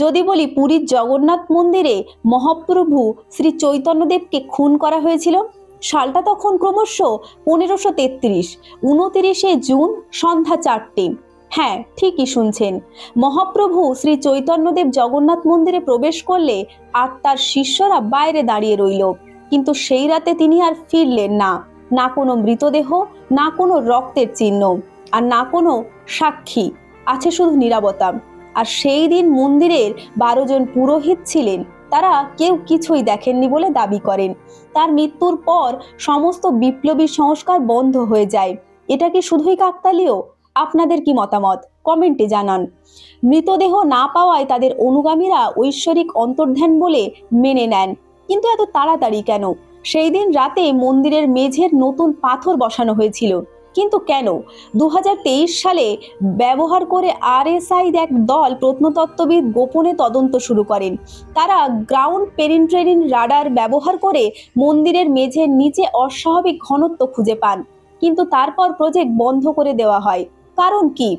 যদি বলি পুরীর জগন্নাথ মন্দিরে মহাপ্রভু শ্রী চৈতন্যদেবকে খুন করা হয়েছিল, সালটা তখন ক্রমশ 1533, 29 জুন সন্ধ্যা 4টে। হ্যাঁ, ঠিকই শুনছেন। মহাপ্রভু শ্রী চৈতন্যদেব জগন্নাথ মন্দিরে প্রবেশ করলে আর তার শিষ্যরা বাইরে দাঁড়িয়ে রইল, কিন্তু সেই রাতে তিনি আর ফিরলেন না। না কোনো মৃতদেহ, না কোনো রক্তের চিহ্ন, আর না কোনো সাক্ষী, আছে শুধু নীরবতা। আর সেই দিন মন্দিরের 12 জন পুরোহিত ছিলেন, তারা কেউ কিছুই দেখেননি বলে দাবি করেন। তার মৃত্যুর পর সমস্ত বিপ্লবী সংস্কার বন্ধ হয়ে যায়। এটা কি শুধুই কাকতালীয়? আপনাদের কি মতামত কমেন্টে জানান। মৃতদেহ না পাওয়ায় তাদের অনুগামীরা ঐশ্বরিক অন্তর্ধান বলে মেনে নেন, কিন্তু এত তাড়াতাড়ি কেন? সেই দিন রাতে মন্দিরের মেঝের নতুন পাথর বসানো হয়েছিল, কিন্তু কেন? 2023 সালে ব্যবহার করে আরএসআই এক দল প্রত্নতত্ত্ববিদ গোপনে তদন্ত শুরু করেন। তারা গ্রাউন্ড পেনিট্রেটিং রাডার ব্যবহার করে মন্দিরের মেঝের নিচে অস্বাভাবিক ঘনত্ব খুঁজে পান, কিন্তু তারপর প্রজেক্ট বন্ধ করে দেওয়া হয়। কারণ কি?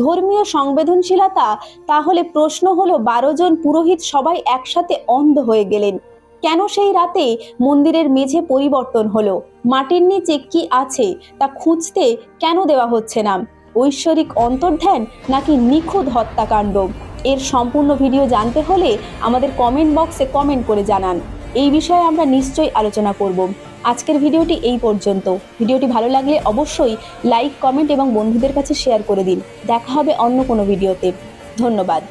ধর্মীয় সংবেদনশীলতা? তাহলে প্রশ্ন হলো, 12 জন পুরোহিত সবাই একসাথে অন্ধ হয়ে গেলেন কেন? সেই রাতে মন্দিরের মেঝে পরিবর্তন হলো, মাটির নিচে কি আছে তা খুঁজতে কেন দেওয়া হচ্ছে না? ঐশ্বরিক অন্তর্ধান নাকি নিখুঁত হত্যাকাণ্ড? এর সম্পূর্ণ ভিডিও জানতে হলে আমাদের কমেন্ট বক্সে কমেন্ট করে জানান। এই বিষয়ে আমরা নিশ্চয়ই আলোচনা করব। আজকের ভিডিওটি এই পর্যন্ত। ভিডিওটি ভালো লাগলে অবশ্যই লাইক, কমেন্ট এবং বন্ধুদের কাছে শেয়ার করে দিন। দেখা হবে অন্য কোনো ভিডিওতে। ধন্যবাদ।